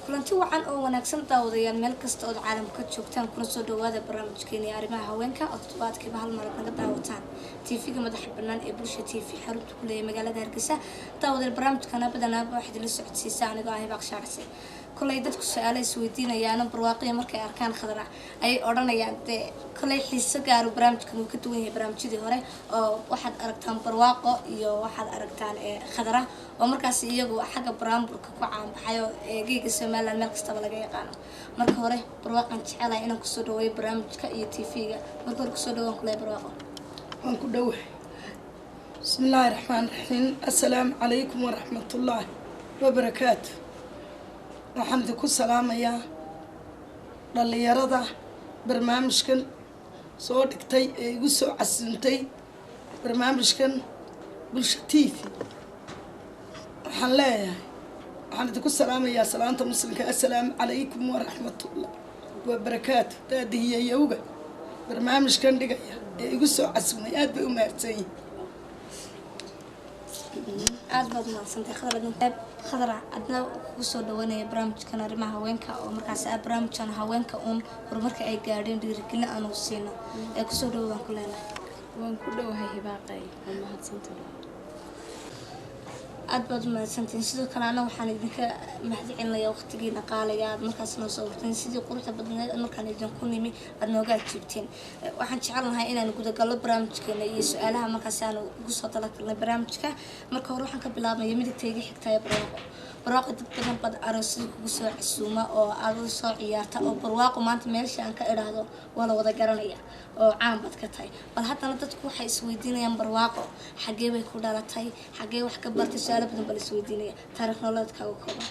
kulanti wacan oo wanaagsan daawadayaal meel kasta oo caalamka joogtaan kuna soo dhawaada barnaamijkeena arrimaha haweenka oo toddobaadkiiba hal mar naga daawataan TV-ga madaxa bannaan ee bulsha TV xarunta ku leeyahay magaalada Hargeysa daawadayaal barnaamijkana badanaa waxaad la socodsiisaa anigoo ah Baqshaarse kulay dadku su'aalo isweydiinayaan barwaaqo markay arkaan khadra ay oranayaan kulay xiiso gaar ah barnaamijkan uu ka duwan yahay barnaamijyadii hore oo waxaad aragtaan barwaaqo iyo waxaad aragtaan khadra oo markaas iyagu xagga barnaamijka ku caan baxayo geega Soomaaliland meel kasta laga yaqaan marka hore barwaaqan jecelahay inaan ku soo dhaweeyo barnaamijka iyo TV-ga marka hore ku soo dhawaan kulay barwaaqo waan ku dhawahay bismillaahir rahmaanir rahiim assalaamu calaykum waraxmatullaahi wabarakaatu waxaan idinku salaamayaa dhalinyarada barnaamijkan soo dhigtay ee igu soo casuuntay barnaamijkan bulsha TV waxaan leeyahay waxaan idinku salaamayaa salaanta muslimka assalaamu calaykum waraxmatullaahi wabarakaatu daadihiyayowga barnaamijkan dhigaya ee igu soo casuumay aad bay u mahadsan yihiin aad baad mahadsantahay khadra adna ku soo dhawaanaya barnaamijkan arrimaha haweenka oo markaas barnaamijkan haweenka horumarka ay gaadheen dhiirigelin aan u siino ee ku soo dhawaan ku leenahay waan ku dhawahay hibaaqay waa mahadsantahay aad baad mahadsantahay sidoo kale ana waxaan idinka mahadcelinayaa waqtigiina qaaliga aad markaas noo soo warteen sidii quruxda badneed markaan idinku nimi aad nooga joogteen waxaan jecelahay inaan gudagalno barnaamijkeena iyo su'aalaha markaas aan ugu soo talagalnay barnaamijka marka hore waxaan ka bilaabnay midagtayga xigtay barwaaqo dad badan bad aroosada kugu soo casuuma oo aad soo ciyaarta oo barwaaqo maanta meesha aan ka iraahdo waa la wada garanaya oo caan bad ka tahay bal haddana dadku waxay isweydiinayaan barwaaqo xagee bay ku dhalatay xagee wax ka bartay su'aalo badan bal isweydiinaya taariikh nololeedkaaga kooban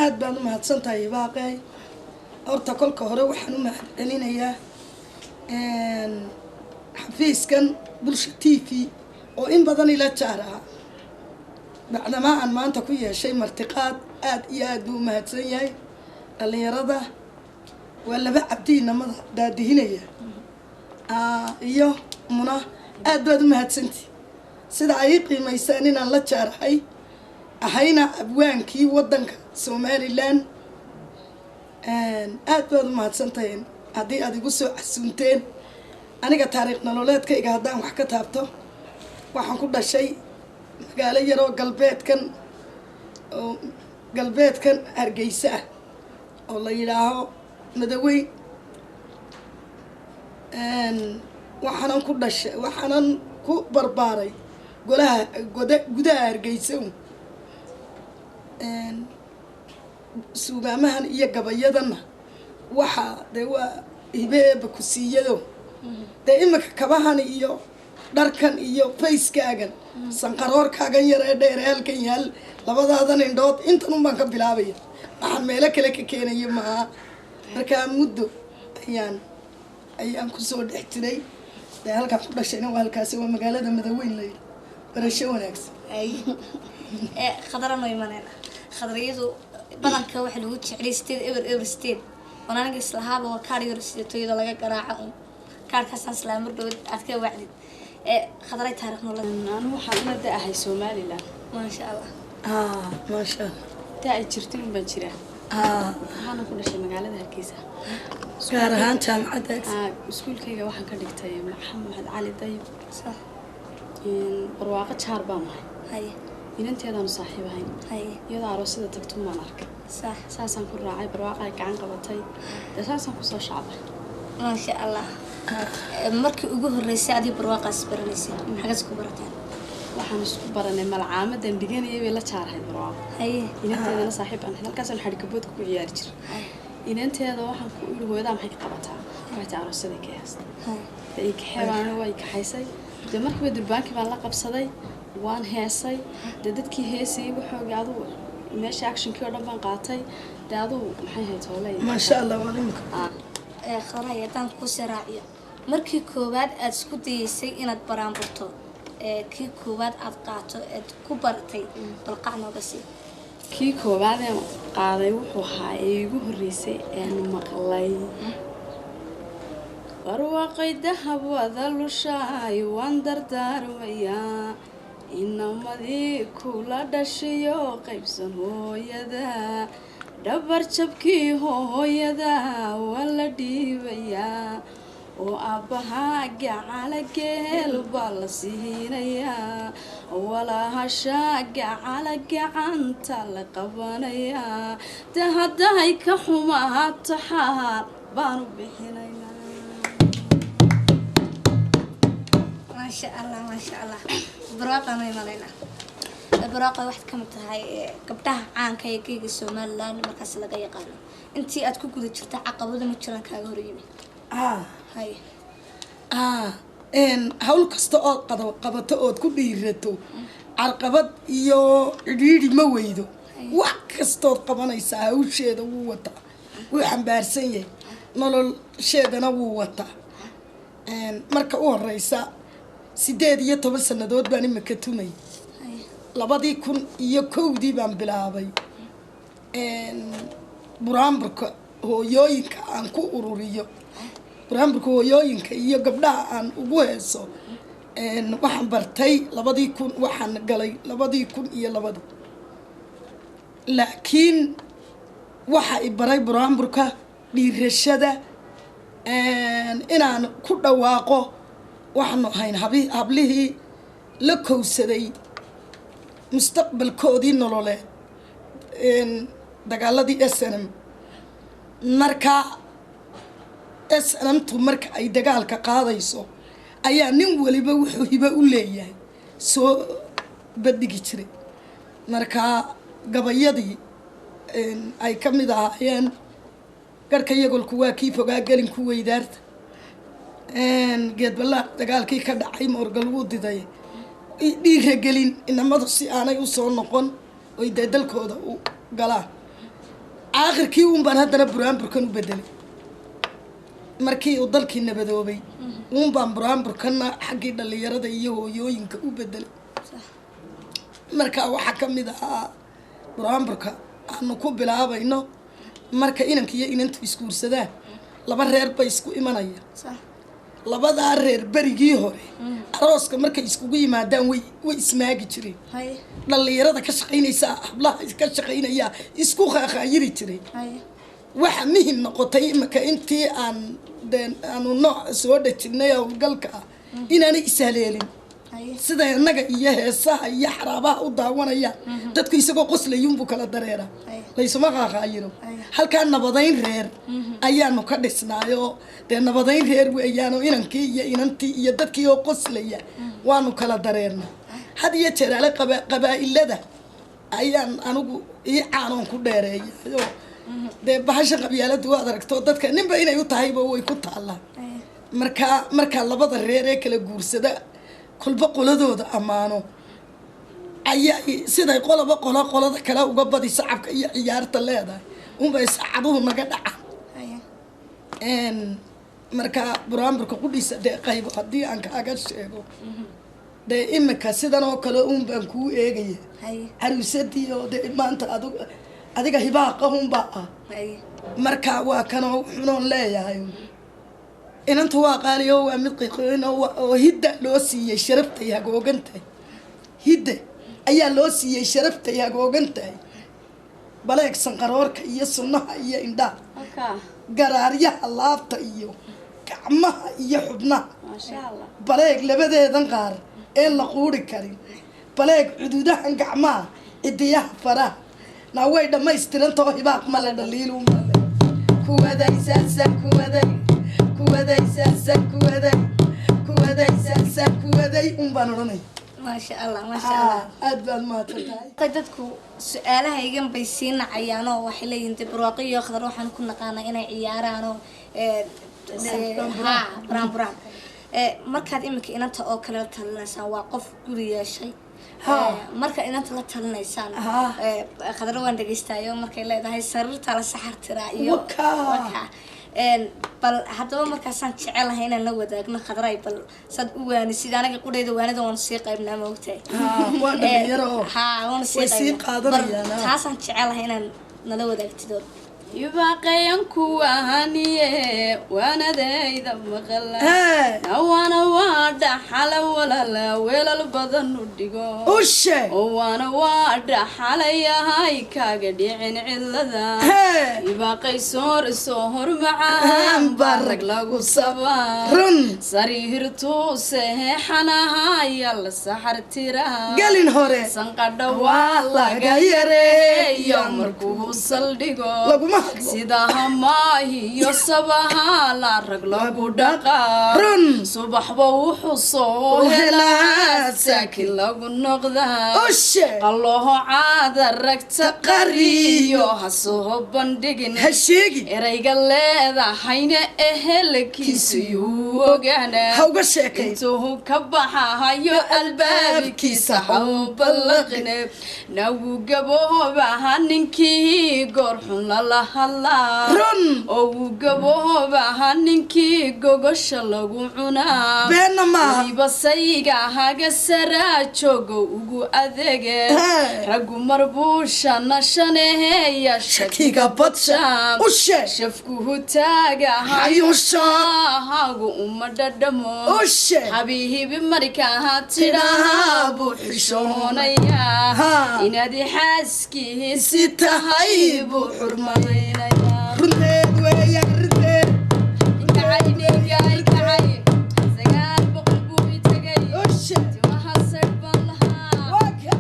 aad baan u mahadsantahay hibaaqay horta kolka hore waxaan u mahadcelinayaa xafiiskan bulsha TV oo in badan ila jaaraha bacdamaa aan maanta ku yeeshay martiqaad aad iyo aad buu u mahadsan yahay dhalinyarada waa laba cabdiinamada daadihinaya iyo muna aad baad u mahadsantii sida ay qiimaysaan inaan la jaarahay ahayna abwaankii wadanka Somaliland aad baad u mahadsantahay haddii aad igu soo casuunteen aniga taariikh nololeedkayga haddaan wax ka taabto waxaan ku dhashay magaalo yaroo galbeedkan Hargeysa ah oo la yidhaaho Madaweyn waxaanan ku dhashay waxaanan ku barbaaray gudaha Hargeysa suugaamahan iyo gabayadana waxaa dee waa hibeeba ku siiyado dee imika kabahan iyo dharkan iyo facekaagan sanqaroorkaagan yar ee dheer halkan yaal labadaadan indhood intan baan ka bilaabaya waxaan meelo kale ka keenayo maaha markaa muddo ayaan kusoo dhex jiray dee halkaan ku dhashayna waa halkaasi waa magaalada Madaweyn la yidhi barasho wanaagsan khadra noo imanayna khadrayadu badanka waxa lagu jeclay ever state wanaaniga islahaaba waa kaar yar sidoo laga garaaco kaarkaas islaamar dhow aad ka wacdid khadray taariikh nololeed anu waxaan la daahay Somaliland ma sha Allah ma sha Allah taa jirtay baan jiraa waxaan ku dhashay magaalada Hargeysa gaar ahaan jaamacadda iskuulkayga waxaan ka dhigtay Maxamed Cali Dayib sax barwaaqo jaar baan ahay inanteedaan saaxiib ahayn iyada aroosada tagto maan arkay sax saasaan ku raacay barwaaqo gacan qabatay saasaan ku soo shacbay ma sha Allah markii ugu horeysay adii barwaaqaas baranaysay maxaad isku barateen waxaan isku baranay malcaamadan dhiganayay way la jaarahay barwaaqo inanteedana saaxiib aan halkaasaan xadhkabood ku ciyaari jiray inanteeda waxaan ku iri hooyadaa maxay ka qabataa waxay aroosada ka haystay ay ka xeebaan way ka haysay markii durbaankii baan la qabsaday waan heesay dadkii heesay waxooga adu meesha actionkii oo dhan baan qaatay daadu maxay hay toolay ma sha Allah waa nimka khadra tan ku saraaciyo markii koowaad aad isku dayeysay inaad baraanburto kii koowaad aad qaato aad ku bartay balqacnooga si kii koowaad ee qaaday wuxuu ahaa igu horeysay aan maqlay barwaaqay dahab wada lushaay waan dardaarmaya inamadii kula dhashayo qaybsan hooyada dhabar jabkii hooyada waa la dhiibayaa oo aabbaha gacala geel baa la siinayaa walahasha gacala gacanta la qabanayaa de hadday ka xumaato xaal baanu bixinaynaa. maasha allah barwaaqo ma imanayna barwaaqo waxaad ka mid tahay gabdhaha caanka ee geega Somaliland markaas laga yaqaano intii aad ku guda jirta caqabado ma jiraan kaaga hor yimid hay hawl kasta oo qabato oo ku dhiirato carqabad iyo cidhiidhi ma weydo wax kasta oo qabanaysa hawsheeda wuu wataa wuu xambaarsan yahay nolosheedana wuu wataa marka u horeysa 18 sanadood baan imika tumay 2001 baan bilaabay buraanburka hooyooyinka aan ku ururiyo buraanburka hooyooyinka iyo gabdhaha aan ugu heeso waxaan bartay 2000 waxaan galay 2002 laakiin waxa i baray buraanburka dhiirashada inaan ku dhawaaqo waxaanu ahayn hablihii la kowsaday mustaqbalkoodii nololeed dagaaladii SNM marka SNMtu marka ay dagaalka qaadayso ayaa nin waliba wuxuu hibo u leeyahay soo badigi jiray marka gabayadii ay ka mid ahaayeen garka yagolku waa kii fogaa gelin ku weydaarta geed ballaa dagaalkii ka dhacay moorgal wuu diday dhiiragelin inamadu si aanay u soo noqon oy dee dalkooda u galaan aakhirkii uun baan haddana buraanburkan u bedelay markii uu dalkii nabadoobay uun baan buraanburkana xaggii dhallinyarada iyo hooyooyinka u bedelay marka waxaa ka mid ahaa buraanburka aanu ku bilaabayno marka inanka iyo inantu isguursadaan laba reer bay isku imanaya labadaa reer berigii hore arooska markay iskugu yimaadaan way ismaagi jireen dhallinyarada ka shaqaynaysa hablaha ka shaqaynaya isku qaaqaayiri jiray waxa muhiim noqotay imaka intii aanu nooc soo dhajinay howlgalka inaanay ishaleelin sida annaga iyo heesaha iyo xaraabaha u daawanayaan dadku isagoo qoslayuunbuu kala dareera laysuma qaaqaayiro halkaa nabadayn reer ayaanu ka dhisnaayo dee nabadayn reer weeyaano inankii iyo inantii iyo dadkii oo qoslaya waanu kala dareerna had iyo jeer ale qabaa'ilada ayaan anigu ii caanoon ku dheereeyayo dee bahasha qabyaaladu waad aragto dadka ninba inay u tahayba way ku taallaa markaa labada reer ee kala guursada kolba qoladooda ammaano ayaa siday qolada kale uga badi sacabka iyo ciyaarta leedahay unbay saacaduhu naga dhacaan markaa buraanburka qudhiisa dee qaybo haddii aan kaaga sheego dee imika sidan oo kale uun baan kuu eegaya caruusadii oo dee maanta adiga hibaaqa unbaa ah marka waa kanoo wuxuunoon leeyahay inanta waa qaaliyo waa mid qiiqoyn oo hidda loo siiyey sharaftay hagoogantahay hidda ayaa loo siiyey sharaftay hagoogantahay baleeg sanqaroorka iyo sunnaha iyo indhaha garaaryaha laabta iyo gacmaha iyo xubnaha baleeg labadeedan qaar ee la quuri karin baleeg cududahan gacmaha cidiyaha faraha naa way dhammaystirantao hibaaq male dhaliilun male kuwaday saasa kuwaday un baan odhanay maasha allah aad baad mahadsantahay dadku su-aalahaygan bay sii nacayaanoo waxay leeyihiin de barwaaqo iyo khadar waxaan ku naqaanaa inay ciyaaraanoo buraanburaan markaad iminka inanta oo kale la talinaysaan waa qof guri yeeshay marka inanta la talinaysaan khadar waan dhegaystayo markay leedahay sariirta la saxartiraa iyo bal haddaba markaasaan jecelahay inaan la wadaagno khadray bal saad u waani sida anaga qudhayda waanida waanu sii qaybnaa ma ogtahay waanu sii qaadanayaan taasaan jecelahay inaan nala wadaagtidood يبقى كوهانية وانا دايدا مغلا وانا وادا حلا ولا البدن وديغو وانا وادا حلا يا هاي كاغديعين علدا يبقى سهر معاهم بارك لاغو صبا سريرتو سهحنا هاي السحر تيرا قالين هوري سنقدا والا غيري يوم مركو سلديغو sidaha maahiyo sabaha la rag lagu dhaqaa subaxba wuxuu soo helaa saakin lagu noqdaa allaho caada ragta qariyo ha soo bandhigin erayga leedahayna ehelkiisu yuu ogaanaa intuu ka baxahayo albaabkiisa ha u ballaqine nagu gaboobaha ninkii goor xun lala run oo gaboobaha ninkii gogosha lagu cunaa waliba sayga haga saraa joogo ugu adeege ragu marbuusha nashaneheya shakiga badshaan shafku hutaaga hayushaahagu uma dhadhamo habiihibi markaa tidhahaa buu xishoonaya inaad xaaskiisi tahay buu xurmaynaya runteed weeya runteed inkacaynegay kacay sagaal boqol buu itagay timaha sarban lahaa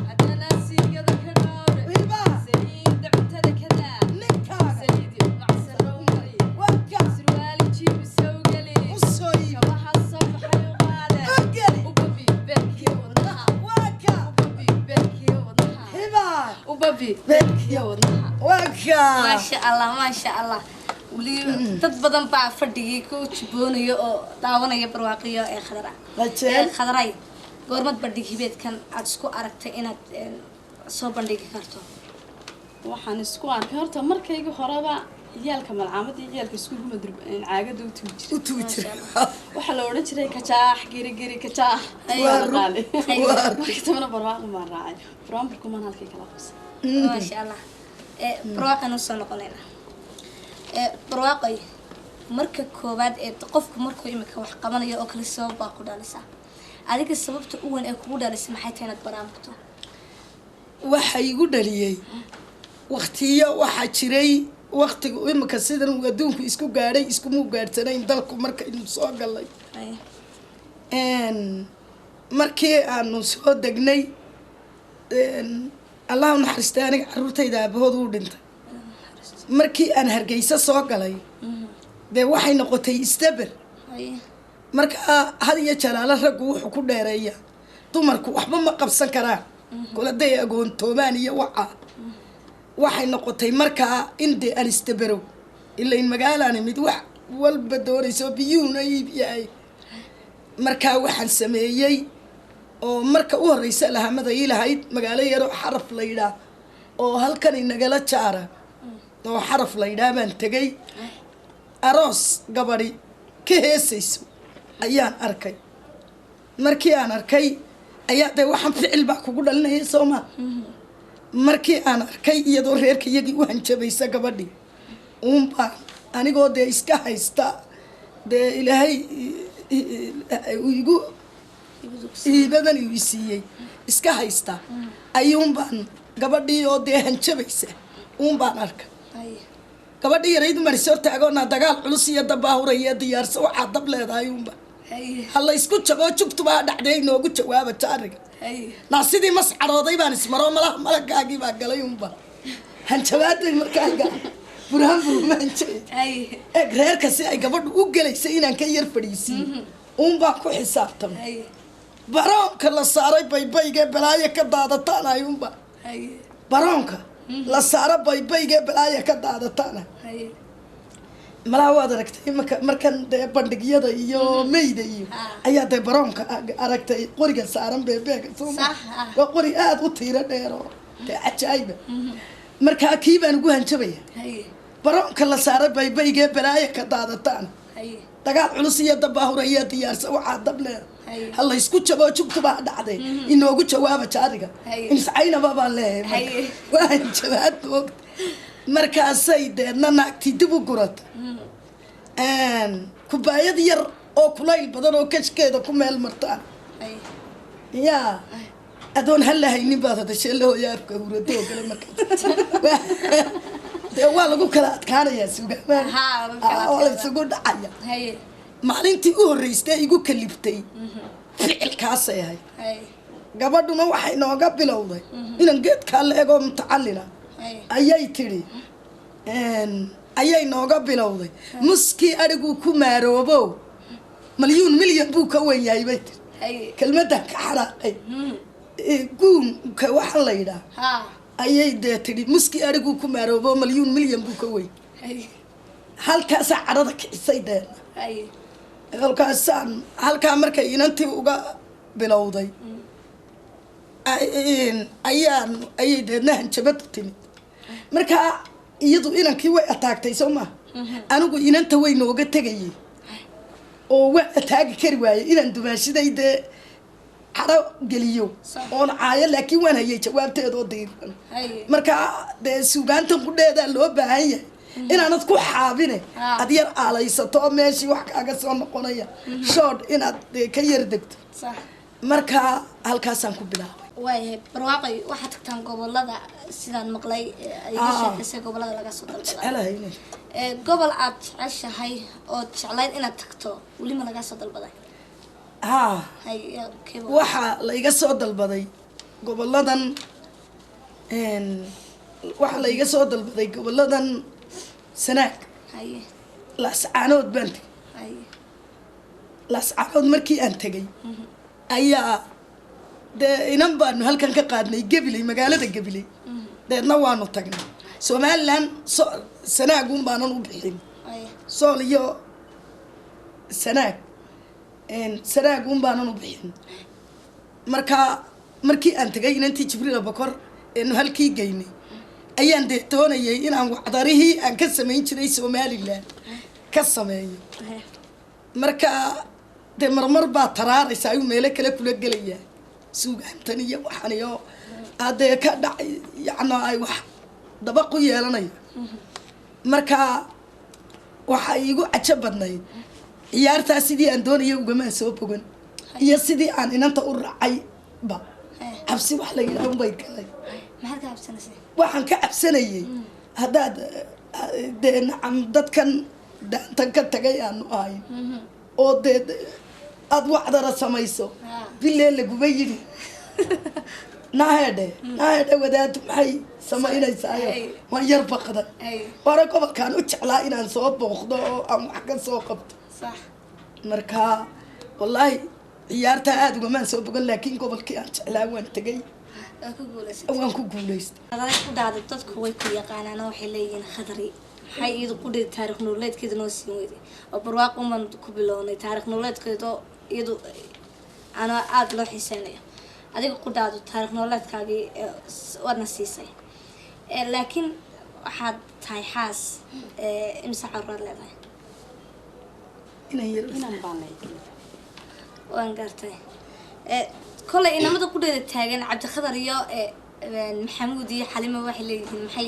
haddana siigada ka dhowre saliida cuntada kadaa saliidi macsarow mari sirwaali jiibi sow geli kabaha soo baxay u qaade ubabi beerkiya wadnaha ubabi beerkiya wadnaha ubabi beerkiya wadnaha ما شاء الله ولي تضبطن بقى فردي كوتش بوني أو داونا برواقية خضراء قرمت بدي كبيت كان أتسكو أركت إن صوبندي كارتو وحن سكو أركارتو مركي يجو خرابة يالك ملعامة يالك سكو مدرب عاقد وتوجر وحلو رجلي كتاح جري كتاح غالي كتبنا برواق ما راعي فرام بركم أنا هالكي كلاس ما شاء الله برواقي نص نقولنا برواقي مركب كوباد قفك مركب إمك وحقمنا يا أكل السبب باقو دالسا عليك السبب تقول أكو دالس محيتين برامجته waxay igu dhaliyay waqtiyo waxa jiray waqtiga imika sidan uu adduunku isku gaaray isku muu gaartanayn dalku marka inuu soo galay markii aanu soo degnay Allah naxariistay aniga carruurtayda aabahood uu dhintay markii aan Hargeysa soo galay bee waxay noqotay istabar marka had iyo jalaalo raggu wuxuu ku dheereeyaa dumarku waxba ma qabsan karaan kuladay agoontoomaan iyo waxay noqotay markaa indee aan istabaro ilaa in magaalaan mid wax walba doonayso biyuuna yahay markaa waxaan sameeyay oo marka u horeysa lahamada ilahayd magaalo yar oo xaraf la yiraahdo oo halkan inagala jaara oo xaraf la yiraahdo baan tagay aroos gabadhi ka heesayso ayaan arkay markii aan arkay ayaa day waxaan ficil baa kugu dhalinayay Soomaa markii aan arkay iyadoo reerkayagii u hanjabaysa gabadhi uunba anigoo dee iska haysta dee ilaahay igu iibadan uu siiyay iska haysta ayuun baan gabadhii oo dee hanjabaysa uun baan arkay gabadhii yaraydu marisoo taagoona dagaal culus iyo dabaahuraya diyaarso waxaa dab leedahay uunba halla isku jabo jugtu baa dhacday inoogu jawaaba jaariga naasidii mascarooday baan ismaro malagaagii baa galay uunba hanjabaaday markaaga burhaan burmaanjay reerka si ay gabadhu u gelaysay inaan ka yar fadhiisiin uun baan ku xisaabtamay baroonka la saaray baybayga balaayo ka daadataan ayuunba baroonka la saaro baybayga balaayo ka daadataan malaha waad aragtay markan dee bandhigyada iyo meyda iyo ayaa dee baroonka aragtay qoriga saaran beebeega waa qori aada u tiiro dheero dee cajaayiba markaa kii baan ugu hanjabaya baroonka la saaray baybayga balaayo ka daadataan dagaal culus iyo dabaahuraya diyaarsa waxaa dab leeda halla isku jabo jugtubaa dhacday inoogu jawaaba jaariga inscaynaba baan leeyahay waa hanjabaad moogta markaasay deedna naagtii dib u gurata kubaayad yar oo kulayl badan oo kashkeeda ku meel martaan yaa adoon halahaynin baad hadashee lahooya afka hurado oo kale marka dee waa lagu kala adkaanayaa sugaamaha oo laysugu dhacaya maalintii u horreystay igu kaliftay ficilkaasay ahayd gabadhuna waxay nooga bilowday inaan geedkaa la egoo mutacallina ayay tidhi ayay nooga bilowday muskii adhiguu ku maaroobo milyan buu ka wen yahay bay tiri kelmadan ka xaraaqay guunka waxaa la yidhaha ayay dee tidhi muskii adhiguu ku maaroobo milyan buu ka weyn halkaasaa cadhada kicisay deedna halkaasaan halkaa markay inantii uga bilowday ayay deedna hanjabad u timid markaa iyadu inankii way ataagtay soo maha anigu inanta way nooga tegayay oo waa ataagi kari waayey inaan dumaashiday dee cadho geliyo oon caayo laakiin waan hayay jawaabteedoo diiran markaa dee suugaantan qudheedaa loo baahan yahay inaanad ku xaabine ad yar aalaysato oo meeshii wax kaaga soo noqonaya shoodh inaad ka yar degto markaa halkaasaan ku bilaabay waayahay barwaaqay waxaad tagtaan gobolada sidaan maqlay iga sheekaysay gobolada laga soo dalbaday gobol aad jeceshahay ood jeclayd inaad tagto weli ma lagaa soo dalbaday waxaa la iga soo dalbaday goboladan waxaa la iga soo dalbaday goboladan sanaag laascaanood baan tegay laascaanood markii aan tegay ayaa dee inan baanu halkan ka qaadnay gabiley magaalada gabiley deedna waanu tagnay somalilan sanaagun baanan u bixin sool iyo sanaag sanaagun baanan u bixin markaa markii aan tegay inantii jibriil abakor eenu halkii geynay ayaan dee doonayay inaan wacdarihii aan ka samayn jiray somalilan ka sameeyo markaa dee marmar baa taraaraysa ayuu meelo kale kula gelayaa suugaantan iyo waxan iyo adee ka dhacay yacno ay wax dabaq u yeelanayo markaa waxaa iigu cajo badnayd ciyaartaa sidii aan doonaya ugamaan soo bogan iyo sidii aan inanta u raacayba cabsi wax la yidhaah unbay galay waxaan ka cabsanayay haddaad dee nacam dadkan daantan ka tagay aanu ahayn oo dee aada wacdara samayso bilee laguba yidhi naahedhe wadaadu maxay samaynaysayo waan yar baqday hore gobolkaan u jeclaa inaan soo booqdo oo aan wax ka soo qabto markaa wallaahi ciyaartaa aada ugamaan soo bogan laakiin gobolkii aan jeclaa waan tegay waan ku guulaystay ku dhacday dadku way ku yaqaanaan waxay leeyihiin khadari maxay iyadu ku dhigay taariikh nololeedkeeda noo siin weyday oo barwaaqo uman ku bilownay taariikh nololeedkeeda iyadu ana aada loo xiiseynayo adiga ku dhacdo taariikh nololeedkaagii waadna siisay laakiin waxaad tahay xaas imse caruuraad leedahay waan gaartay kolay inamada ku dheeda taagan cabdikhadar iyo maxamuud iyo xalimo waxay leeyihiin maxay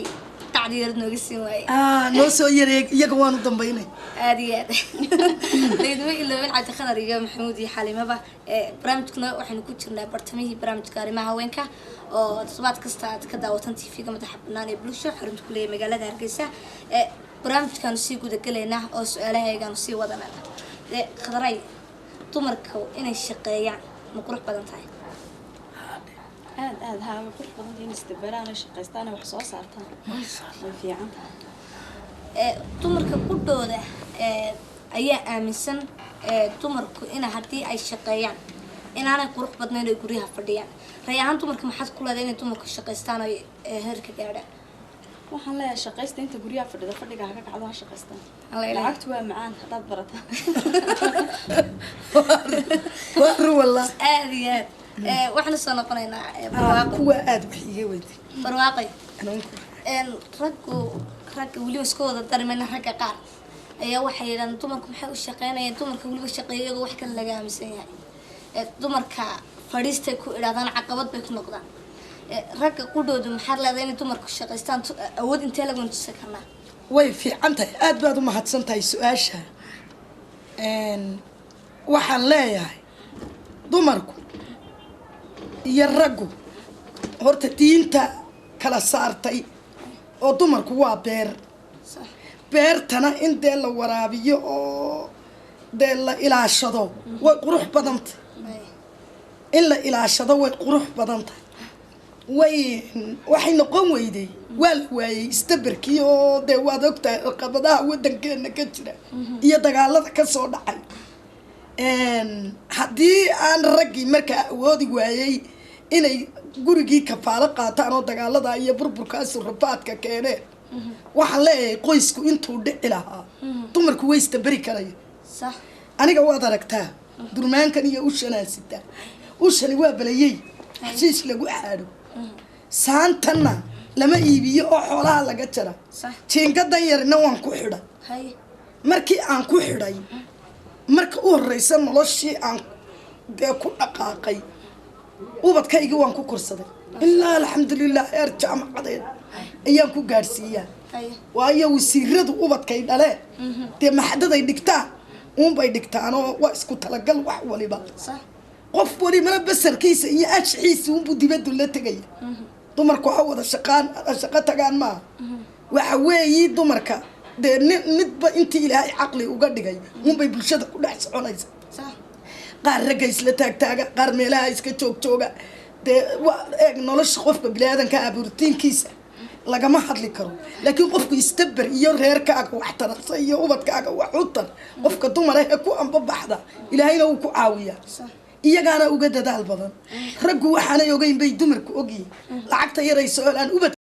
tacdi yar nooga siin waayey noo soo yareeg iyaga waanu dambaynay aada iyo aad layduma ilooben cabdikhadar iyo maxamuud iyo xalimaba barnaamijkuna waxaynu ku jirnaa bartamihii barnaamijka arrimaha haweenka oo toddobaad kasta aad ka daawatan tv-ga madaxa bannaan ee bulsho xarunta ku leeyahay magaalada hargeysa barnaamijkaanu sii gudagelaynaa oo su-aalahaegaanu sii wadanana khadaray dumarka inay shaqeeyaan ma qurux badan tahay aad haa way qurux badan tahay in isdabaraana shaqaystaan wax soo saartaan way fiican tahay dumarka qudhooda ayaa aaminsan dumarku ina haddii ay shaqeeyaan inaanay qurux badnayn ay guryaha fadhiyaan ray ahaan dumarka maxaad ku leedahay inay dumarku shaqaystaan oo heerka gaadhaan waxaan leeyahay shaqaysta inta guryaha fadhida fadhiga haga kacdo ha shaqaystaan lacagtu waa macaan haddaad barataan والله aada iyo aad waxaanu soo noqonaynaa kuwa aada wax iga weyday barwaaqay ragga weliba iska wada darmayna ragga qaar ayaa waxay yidhahdaan dumarku maxay u shaqeynayaan dumarka weliba shaqeeya iyagoo wax kale laga aaminsan yahay dumarka fadhiistay ku idhahdaan caqabad bay ku noqdaan ragga qudhoodu maxaa leedahay inay dumarku shaqaystaan awood intee lagu tusi karnaa way fiican tahay aad baad u mahadsan tahay su-aasha waxaan leeyahay dumarku iyo raggu horta diinta kala saartay oo dumarku waa beer beertana in dee la waraabiyo oo dee la ilaashado way qurux badan tahay in la ilaashado way qurux badan tahay waxay noqon weyday waa la waayey istabarkii oo dee waad ogtahay caqabadaha waddankeena ka jira iyo dagaalada ka soo dhacay haddii aan raggii markaa awoodi waayey inay gurigii kafaalo qaataan oo dagaalada iyo burburkaasi rafaadka keeneen waxaan leeyahay qoysku intuu dhici lahaa dumarku way istaberi karaya aniga waad aragtaa durmaankan iyo ushanaan sitaa ushani waa balayey xashiish lagu xaadho saantanna lama iibiyo oo xoolaha laga jara jiingadan yarina waan ku xidhay markii aan ku xidhay marka u horeysa noloshii aan dee ku dhaqaaqay ubadkaygii waan ku korsaday ilaa alxamdulilah heer jaamacadeed ayaan ku gaadhsiiyaa waayo wasiiradu ubadkay dhaleen dee maxadaday dhigtaan uunbay dhigtaanoo waa isku talagal wax waliba qof walibana basarkiisa iyo ashixiisa unbuu dibadu la tegaya dumarku ha wada shaqo tagaan maaha waxa weeyi dumarka dee midba intii ilaahay caqli uga dhigay unbay bulshada ku dhex soconaysa qaar ragga isla taagtaaga qaar meelaha iska joogjooga dee waa eeg nolosha qofka biniaadanka abuurtiinkiisa lagama hadli karo laakiin qofku istabar iyo reerkaaga wax tarasa iyo ubadkaaga wax u tar qofka dumar ah ee ku ambabaxda ilaahayna wuu ku caawiyaa iyagaana uga dadaal badan raggu waxaanay ogeyn bay dumarku ogyihiin lacagta yaray soo helaan ubad